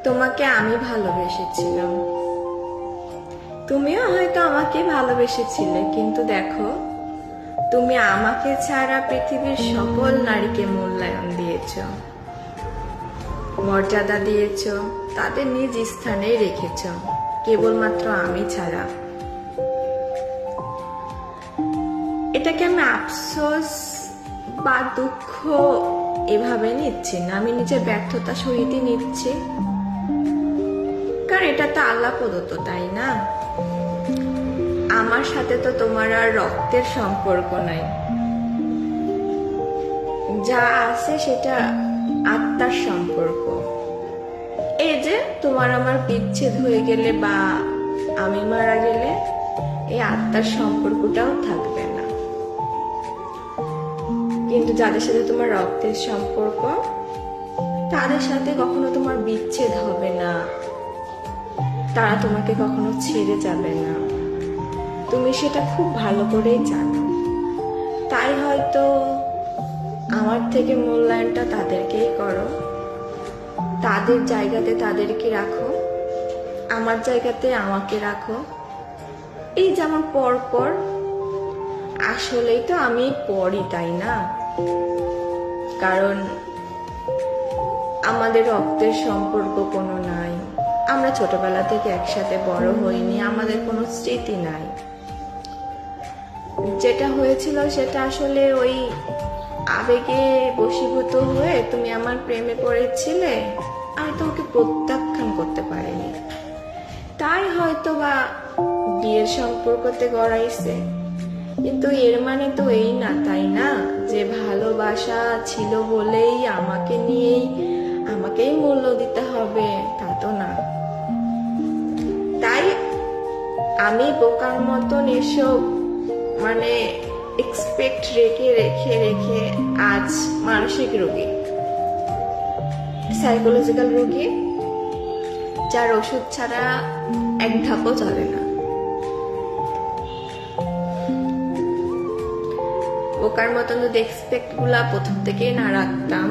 তোমাকে আমি ভালোবেসেছিলাম, তুমিও হয়তো আমাকে ভালোবেসেছিলে, কিন্তু দেখো তুমি আমাকে ছাড়া পৃথিবীর সকল নারীকে মূল্যায়ন দিয়েছ, মর্যাদা দিয়েছ, তাদের নিজ স্থানে রেখেছ, কেবলমাত্র আমি ছাড়া। এটাকে আমি আফসোস বা দুঃখ এভাবে নিচ্ছি না, আমি নিজের ব্যর্থতা সহিতই নিচ্ছি, কারণ এটা তো আল্লাহ প্রদত্ত, তাই না? আমার সাথে তো তোমার আর রক্তের সম্পর্ক নাই, যা আছে সেটা আত্মার সম্পর্ক। এই যে তোমার আমার বিচ্ছেদ হয়ে গেলে বা আমি মারা গেলে এই আত্মার সম্পর্কটাও থাকবে না, কিন্তু যাদের সাথে তোমার রক্তের সম্পর্ক তাদের সাথে কখনো তোমার বিচ্ছেদ হবে না, তারা তোমাকে কখনো ছেড়ে যাবে না, তুমি সেটা খুব ভালো করেই জানো। তাই হয়তো আমার থেকে মূল্যায়নটা তাদেরকেই করো, তাদের জায়গাতে তাদেরকে রাখো, আমার জায়গাতে আমাকে রাখো। এই যেমন পর আসলেই তো আমি পরই, তাই না? কারণ আমাদের রক্তের সম্পর্ক কোনো নাই, আমরা ছোটবেলা থেকে একসাথে বড় হইনি, আমাদের কোনো স্মৃতি নাই। যেটা হয়েছিল সেটা আসলে ওই আবেগে বশীভূত হয়ে তুমি আমার প্রেমে পড়েছিলে, আমি তোমাকে প্রত্যাখ্যান করতে পারিনি, তাই হয়তো বা বিয়ের সম্পর্কতে গড়াইছে। কিন্তু এর মানে তো এই না, তাই না, যে ভালোবাসা ছিল বলেই আমাকে নিয়েই আমাকেই মূল্য দিতে হবে, তা তো না। তাই আমি বোকার মতন এসব মানে এক্সপেক্ট রেখে রেখে রেখে আজ মানসিক রোগী, সাইকোলজিক্যাল রোগী, যার ওষুধ ছাড়া এক ধাপও চলে না। বোকার মতন যদি এক্সপেক্ট গুলা প্রথম থেকেই না রাখতাম,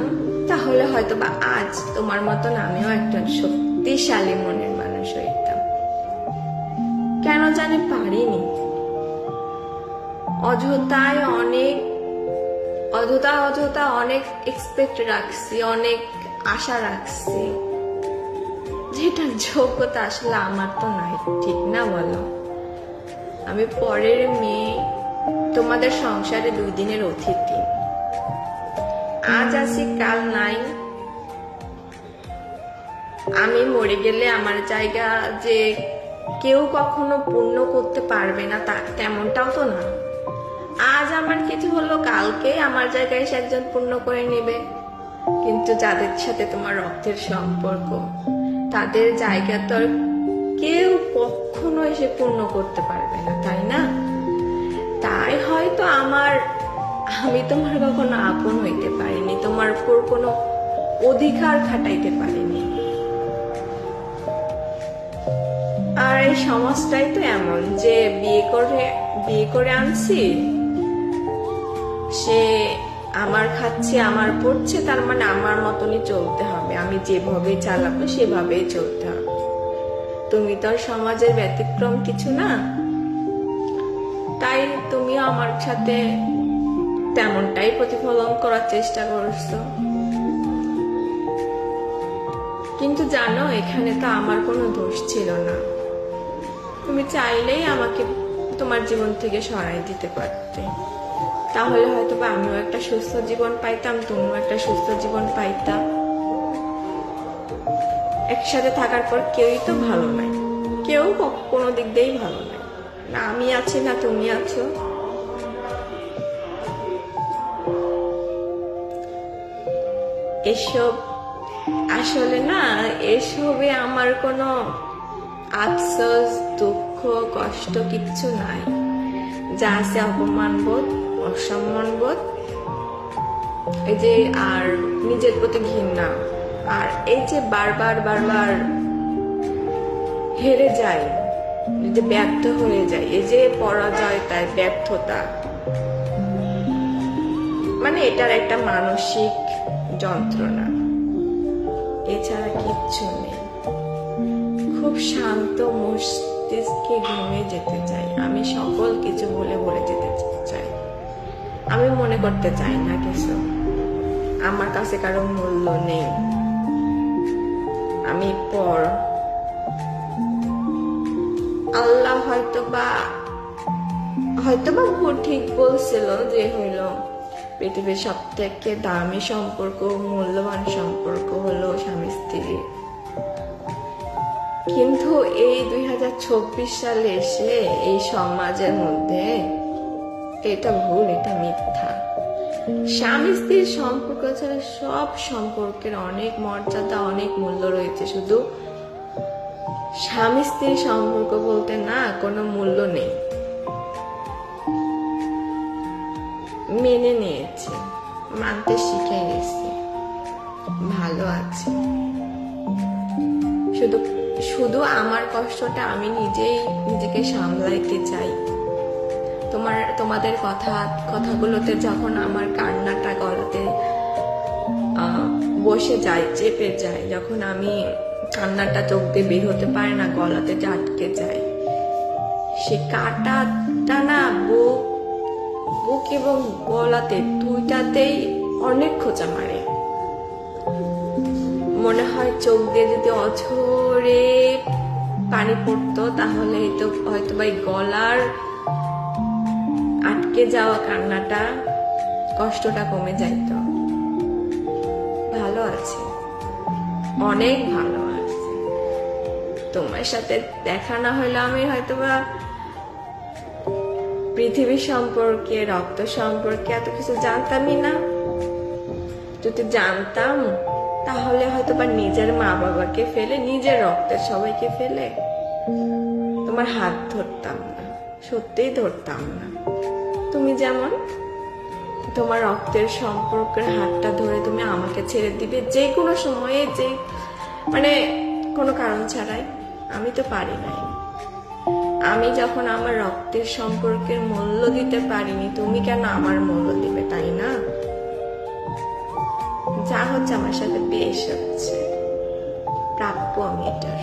তাহলে হয়তো বা আজ তোমার মতন আমিও একজন শক্তিশালী মনের মানুষ হইতাম। কেন জানি পারিনি, অযথা অনেক এক্সপেক্ট রাখছি, অনেক আশা রাখছি, যেটার যোগ্যতা আসলে আমার তো নাই, ঠিক না বলো? আমি পরের মেয়ে, তোমাদের সংসারে 2 দিনের অতিথি, আজ আছি কাল নাই। আমি মরে গেলে আমার জায়গা যে কেউ কখনো পূর্ণ করতে পারবে না তেমনটাও তো না। আজ আমার কিছু হলো, কালকে আমার জায়গায় এসে একজন পূর্ণ করে নেবে, কিন্তু যাদের সাথে তোমার রক্তের সম্পর্ক তাদের জায়গা তো আর কেউ কখনো এসে পূর্ণ করতে পারবে না, তাই না? তাই হয়তো আমি তোমার কখনো আপন হইতে পারিনি, তোমার উপর কোনো অধিকার খাটাইতে পারিনি। আর এই সমাজটাই তো এমন যে বিয়ে করে আনছি, সে আমার খাচ্ছে আমার পড়ছে, তার মানে আমার মতনই চলতে হবে, আমি যেভাবে চালাবো সেভাবেই চলতে হবে। তুমি তো আর সমাজের ব্যতিক্রম কিছু না, তাই তুমিও আমার সাথে তেমনটাই প্রতিফলন করার চেষ্টা করছো। কিন্তু জানো, এখানে তো আমার কোনো দোষ ছিল না, তুমি চাইলেই আমাকে তোমার জীবন থেকে সরাই দিতে পারতে, তাহলে হয়তো বা আমিও একটা সুস্থ জীবন পাইতাম, তুমিও একটা সুস্থ জীবন পাইতাম। একসাথে থাকার পর কেউই তো ভালো নাই, কেউ কোনো দিক দিয়েই ভালো নাই, না আমি আছি না তুমি আছো। এসব আসলে না, এসবে আমার কোনো আফসোস দুঃখ কষ্ট কিচ্ছু নাই, যা আছে অপমান বোধ, অসম্মান বোধ, এই যে আর নিজের প্রতি ঘৃণা, আর এই যে বারবার হেরে যায়, যে ব্যর্থ হয়ে যায়, এই যে পরাজয়, তাই ব্যর্থতা, মানে এটার একটা মানসিক যন্ত্রণা, এছাড়া কিচ্ছু নেই। খুব শান্ত মস্তিষ্কে ঘুমিয়ে যেতে চাই। আমি সকল কিছু বলে বলে যেতে চাই। আমি মনে করতে চাই না কিছু। আমার কাছে কারো মূল্য নেই। আমি পর। আল্লাহ হয়তোবা ভুল ঠিক বলছিল যে হইল পৃথিবীর সব থেকে দামি সম্পর্ক, মূল্যবান সম্পর্ক হলো স্বামী স্ত্রী। কিন্তু এই 2026 সালে এসে এই সমাজের মধ্যে এটা ভুল, এটা মিথ্যা। স্বামী স্ত্রীর সম্পর্ক ছাড়া সব সম্পর্কের অনেক মর্যাদা, অনেক মূল্য রয়েছে। শুধু স্বামী স্ত্রীর সম্পর্ক বলতে না কোনো মূল্য নেই। মেনে নিয়েছি, মানতে শিখে গেছি, ভালো আছে। শুধু আমার কষ্টটা আমি নিজেকে সামলাইতে চাই। তোমাদের কথাগুলোতে যখন আমার কান্নাটা গলাতে বসে যায়, চেপে যায়, যখন আমি কান্নাটা চোখ দিয়ে বের হতে পারে না, গলাতে আটকে যায়, সে কাটাটা না বুক এবং গলাতে দুইটাতেই অনেক খোঁচা মারে। মনে হয় চোখ দিয়ে যদি অঝরে পানি পড়তো তাহলে তো হয়তো বা গলার আটকে যাওয়া কান্নাটা, কষ্টটা কমে যাইত। ভালো আছে, অনেক ভালো আছে। তোমার সাথে দেখা না হইলে আমি হয়তোবা পৃথিবী সম্পর্কে, রক্ত সম্পর্কে এত কিছু জানতামই না। যদি জানতাম তাহলে হয়তোবা নিজের মা বাবাকে ফেলে, নিজের রক্তের সবাইকে ফেলে তোমার হাত ধরতাম না, সত্যিই ধরতাম না। তুমি যেমন তোমার রক্তের সম্পর্কের হাতটা ধরে তুমি আমাকে ছেড়ে দিবে যে কোনো সময়ে, যে মানে কোনো কারণ ছাড়াই। আমি তো পারি নাই। আমি যখন আমার রক্তের সম্পর্কের মূল্য দিতে পারিনি, তুমি কেন আমার মূল্য দিবে, তাই না? যা হচ্ছে আমার সাথে বেশ হচ্ছে, প্রাপ্য আমি এটার।